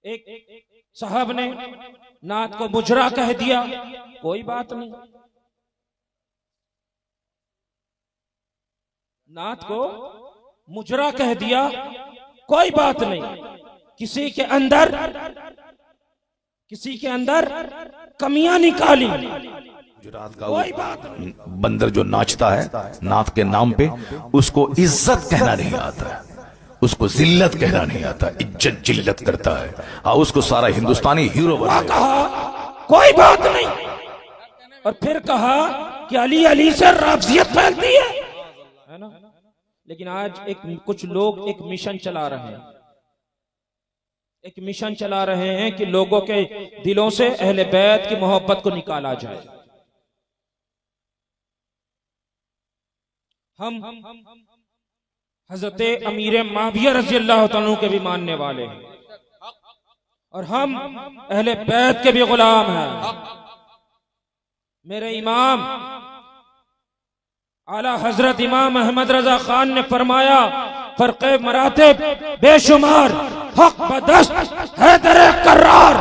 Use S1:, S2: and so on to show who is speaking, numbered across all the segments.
S1: एक साहब ने नात को मुजरा कह दिया, कोई बात नहीं। नात को मुजरा कह दिया, कोई बात नहीं। किसी के अंदर कमियां निकाली,
S2: गुजरात का कोई बात नहीं। बंदर जो नाचता है नात के नाम पे, उसको इज्जत कहना नहीं आता है, उसको जिल्लत कहना नहीं आता, इज्जत जिल्लत करता है। हाँ, उसको सारा हिंदुस्तानी हीरो बना
S1: कहा, कोई बात नहीं। और फिर कहा कि अली अली से राफजियत फैलती है ना। लेकिन आज कुछ लोग एक मिशन चला रहे हैं कि लोगों के दिलों से अहले बैत की मोहब्बत को निकाला जाए। हम हजरत अमीर माविया रज़ी अल्लाह तआला के भी मानने वाले हैं और हम अहले बैत के भी गुलाम हैं। मेरे इमाम आला हजरत इमाम अहमद रजा खान ने फरमाया, फर्क़े मरातिब बेशुमार, हक बदस्त हैदर कर्रार,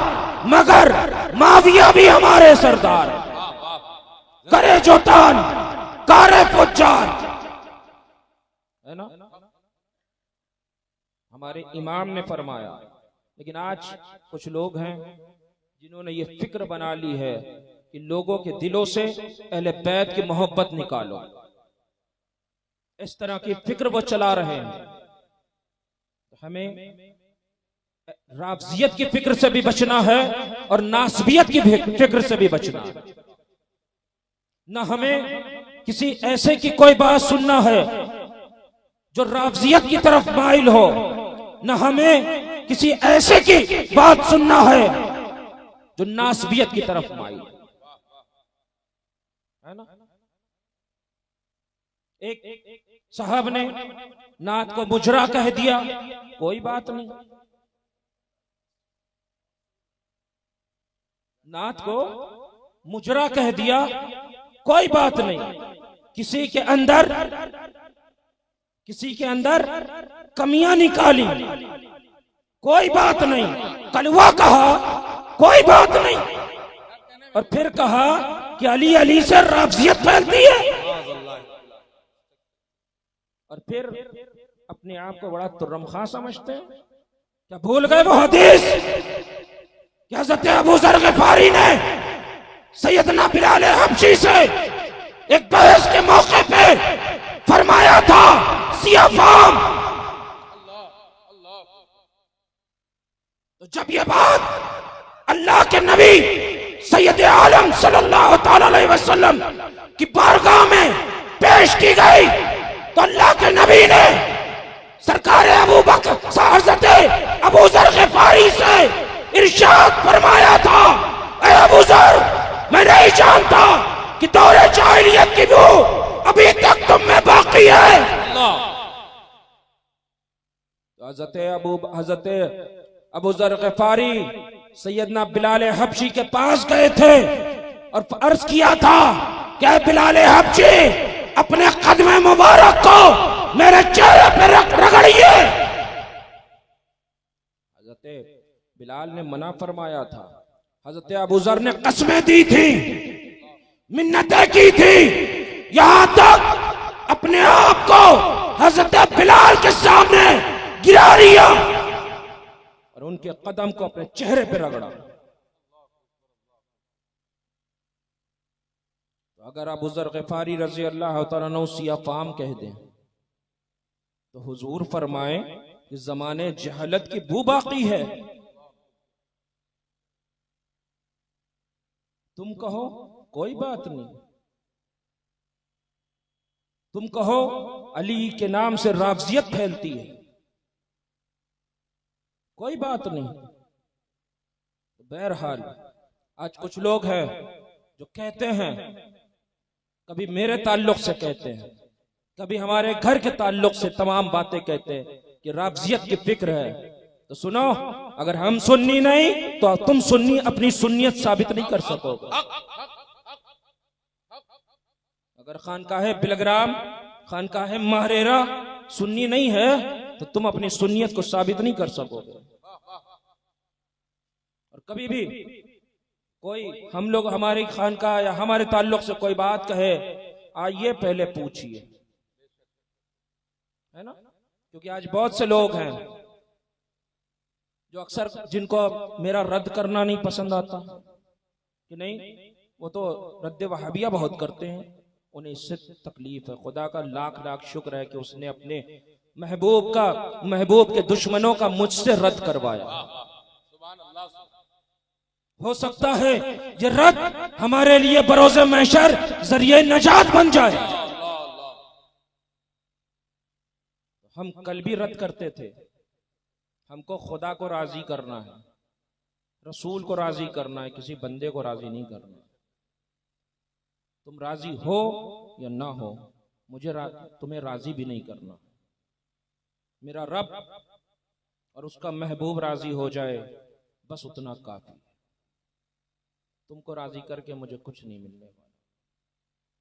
S1: मगर माविया भी हमारे सरदार, करे जो तान कारे फुज्जार, है ना, हमारे इमाम ने फरमाया। लेकिन आज कुछ लोग हैं जिन्होंने ये फिक्र बना ली है कि लोगों के दिलों से अहले बैत की मोहब्बत निकालो, इस तरह की फिक्र वो चला रहे हैं। तो हमें राफजियत की फिक्र से भी बचना है और नासबियत की फिक्र से भी बचना है। न हमें किसी ऐसे की कोई बात सुनना है जो राफजियत की तरफ माइल हो, न हमें किसी ऐसे की बात सुनना है जो नासबियत की तरफ माइल है ना। एक साहब ने नात को मुजरा कह दिया, कोई बात नहीं। नात को मुजरा कह दिया, कोई बात नहीं। किसी के अंदर कमियां निकाली, कोई बात नहीं। कलवा कहा, कोई बात नहीं। और फिर कहा कि अली अली से राफजियत फैलती है। और फिर अपने आप को बड़ा तुर्रमखा समझते हैं। क्या भूल गए वो हदीस कि हज़रत अबू ज़र ग़िफ़ारी ने सैयदना बिलाल हबशी से एक बहस के मौके पे फरमाया था, सियाफाम। तो जब ये बात अल्लाह के नबी सैयद आलम सल्लल्लाहु तआला अलैहि वसल्लम की बारगाह में पेश की गई, तो अल्लाह के नबी ने सरकार अबू बकर हज़रत अबू ज़र ग़िफ़ारी से इरशाद फरमाया था, ऐ अबू ज़र, मैं नहीं जानता कि दौरे जाहिलियत की बू अभी तक तुम में बाकी है। तो हज़रत अबू ज़र ग़िफ़ारी सैयदना बिलाल हबशी के पास गए थे और अर्ज किया था, क्या बिलाल हबशी, अपने कदम मुबारक को मेरे चेहरे पे रगड़िए। हज़रत बिलाल ने मना फरमाया था। हज़रत अबू ज़र ने कसमें दी थी, मिन्नतें की थी, यहां तक अपने आप को हज़रत बिलाल के सामने गिरा दिया और उनके कदम को अपने चेहरे पे रगड़ा। तो अगर अबू ज़र ग़िफ़ारी रज़ी अल्लाह तआला अन्हु सियाफाम कह दें तो हुजूर फरमाएं कि ज़माने जहलत की बू बाकी है। तुम कहो कोई बात नहीं, तुम कहो अली के नाम से राफजियत फैलती है, कोई बात नहीं। बहरहाल आज कुछ लोग हैं जो कहते हैं, कभी मेरे ताल्लुक से कहते हैं, कभी हमारे घर के ताल्लुक से तमाम बातें कहते हैं कि राफजियत की फिक्र है। तो सुनो, अगर हम सुन्नी नहीं तो तुम सुन्नी अपनी सुन्नियत साबित नहीं कर सकोगे। अगर खानकाहे बिलग्राम, खानकाहे महरेरा सुन्नी नहीं है तो तुम अपनी सुन्नियत को साबित नहीं कर सकोगे। कभी भी कोई हम लोग हमारी खानका या हमारे ताल्लुक से कोई बात कहे, आइए पहले पूछिए, है ना। क्योंकि आज बहुत से लोग हैं जो अक्सर जिनको मेरा रद्द करना नहीं पसंद आता कि नहीं वो तो रद्द वहाबिया बहुत करते हैं, उन्हें इससे तकलीफ है। खुदा का लाख लाख शुक्र है कि उसने अपने महबूब के दुश्मनों का मुझसे रद्द करवाया। हो सकता है ये रद्द हमारे लिए बरोज़े महशर जरिए नजात बन जाए। हम कल भी रद्द करते थे, हमको खुदा को राजी करना है, रसूल को राजी करना है, किसी बंदे को राजी नहीं करना। तुम राजी हो या ना हो, मुझे तुम्हें राजी भी नहीं करना। मेरा रब और उसका महबूब राजी हो जाए, बस उतना काफी। तुमको राजी करके मुझे कुछ नहीं मिलने वाला,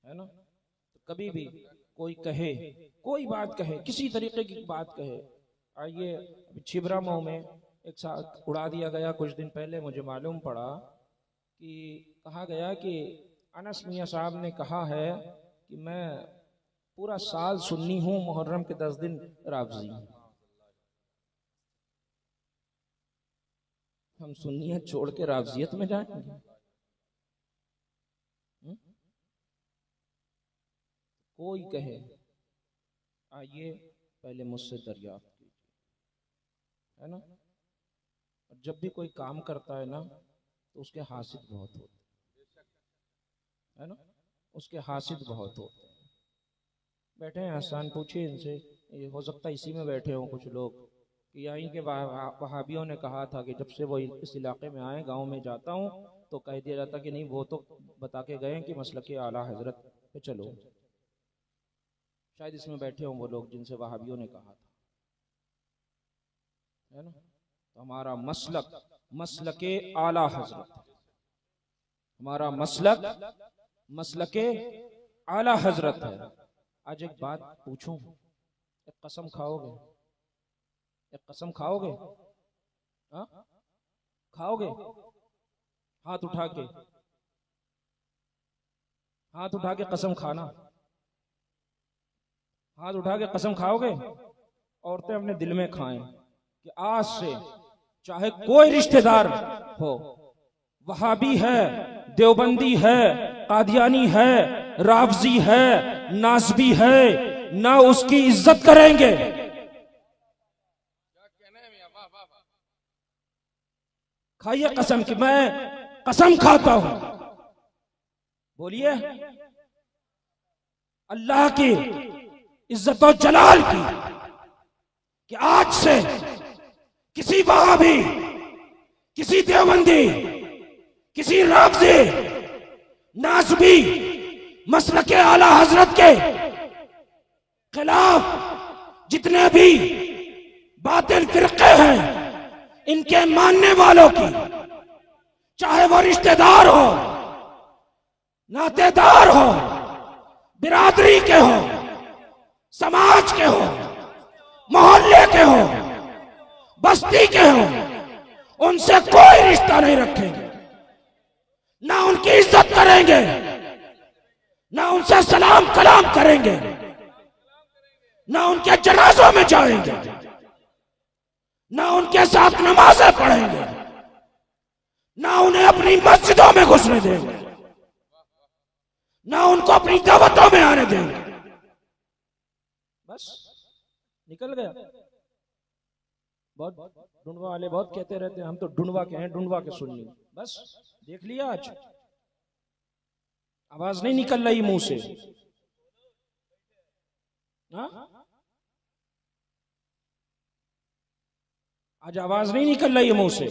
S1: है ना। तो कभी भी कोई कहे, कोई बात कहे, किसी तरीके की बात कहे, आइए छिबरा मऊ में एक साथ उड़ा दिया गया कुछ दिन पहले। मुझे मालूम पड़ा कि कहा गया कि अनस मियां साहब ने कहा है कि मैं पूरा साल सुन्नी हूं, मुहर्रम के 10 दिन राफजी। हम सुन्नियत छोड़ के राफजियत में जाएंगे? कोई कहे, आइए पहले मुझसे दरियाफ्त कीजिए, है ना। और जब भी कोई काम करता है ना तो उसके हासिल बहुत होते है ना, उसके हासिल बहुत होते हैं। बैठे हैं आसान, पूछिए इनसे, ये हो सकता है इसी में बैठे हों कुछ लोग कि यहीं के वहाबियों ने कहा था कि जब से वो इस इलाके में आए, गांव में जाता हूं तो कह दिया जाता कि नहीं वो तो बता के गए कि मसलक आला हजरत पे चलो। शायद इसमें बैठे हों वो लोग जिनसे वहाबियों ने कहा था, है ना। तो हमारा मसलके आला हजरत, हमारा मसलके आला हजरत है। आज एक बात पूछूं, एक कसम खाओगे? एक कसम खाओगे? हाँ खाओगे? हाथ उठा के, हाथ उठा के कसम खाना, हाथ उठा के कसम खाओगे? औरतें अपने दिल में खाएं कि आज से चाहे कोई रिश्तेदार हो, वहाबी है, देवबंदी है, कादियानी है, राफजी है, नासबी है, ना उसकी इज्जत करेंगे। खाइए कसम कि मैं कसम खाता हूं, बोलिए अल्लाह की इज्जत और जलाल की, कि आज से किसी वहाबी, किसी देवबंदी, किसी राफजी, नासबी, मसलके आला हजरत के खिलाफ जितने भी बातिल फिरके हैं, इनके मानने वालों की, चाहे वो रिश्तेदार हो, नातेदार हो, बिरादरी के हो, समाज के हो, मोहल्ले के हो, बस्ती के हो, उनसे कोई रिश्ता नहीं रखेंगे, ना उनकी इज्जत करेंगे, ना उनसे सलाम कलाम करेंगे, ना उनके जनाजों में जाएंगे, ना उनके साथ नमाजें पढ़ेंगे, ना उन्हें अपनी मस्जिदों में घुसने देंगे, ना उनको अपनी दावतों में आने देंगे। बस निकल गया। बहुत ढूंढवा वाले बहुत कहते रहते हैं हम तो ढूंढवा के हैं, ढूंढवा के सुननी। बस देख लिया, आज आवाज नहीं निकल रही मुंह से। हाँ आज आवाज नहीं निकल रही है मुंह से,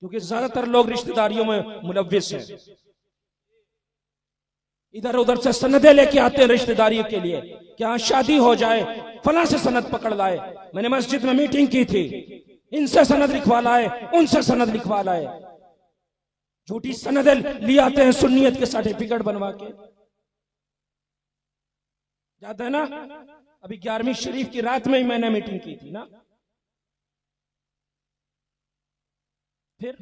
S1: क्योंकि ज्यादातर लोग रिश्तेदारियों में मुलव्विस हैं। इधर उधर से सनदें लेके आते हैं रिश्तेदारी के लिए, क्या शादी हो जाए, फला से सनद पकड़ लाए। मैंने मस्जिद में मीटिंग की थी, इनसे सनद लिखवा लाए, उनसे सनद लिखवा लाए, झूठी सनदें ले आते हैं सुन्नियत के सर्टिफिकेट बनवा के। याद है ना, अभी 11वीं शरीफ की रात में ही मैंने मीटिंग की थी ना। फिर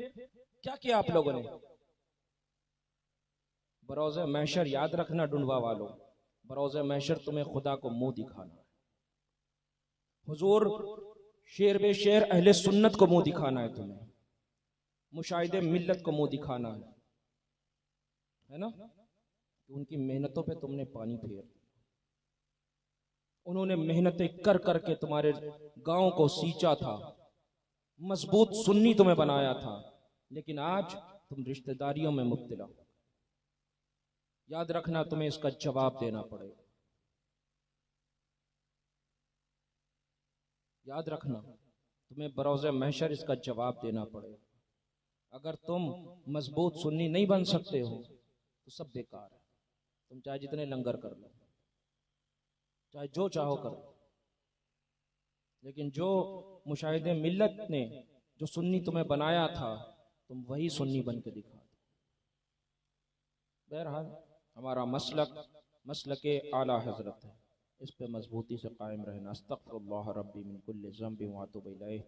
S1: क्या किया आप लोगों ने? बरोज़े महशर याद रखना ढूंढवा वालों, बरोज़े महशर तुम्हें खुदा को मुंह दिखाना है। हुजूर शेर बे शेर अहले सुन्नत को मुंह दिखाना है तुम्हें, मुशाहिदे मिल्लत को मुंह दिखाना है ना? कि उनकी मेहनतों पे तुमने पानी फेर दिया। उन्होंने मेहनतें कर करके तुम्हारे गांव को सींचा था, मजबूत सुन्नी तुम्हें बनाया था, लेकिन आज तुम रिश्तेदारियों में मुब्तला हो। याद रखना तुम्हें इसका जवाब देना पड़ेगा। याद रखना तुम्हें बरोज़े महशर इसका जवाब देना पड़ेगा। अगर तुम मजबूत सुन्नी नहीं बन सकते हो तो सब बेकार है। तुम चाहे जितने लंगर कर लो, चाहे जो चाहो कर लो, लेकिन जो मुशाहिदे मिल्लत ने जो सुन्नी तुम्हें बनाया था, तुम वही सुन्नी बन के दिखा दो। बहरहाल हमारा मसलक आला हजरत है, इस पे मजबूती से कायम रहना। अस्तगफिरुल्लाह रब्बी मिन कुल्लि ज़ंबिन व अतूबु इलैह।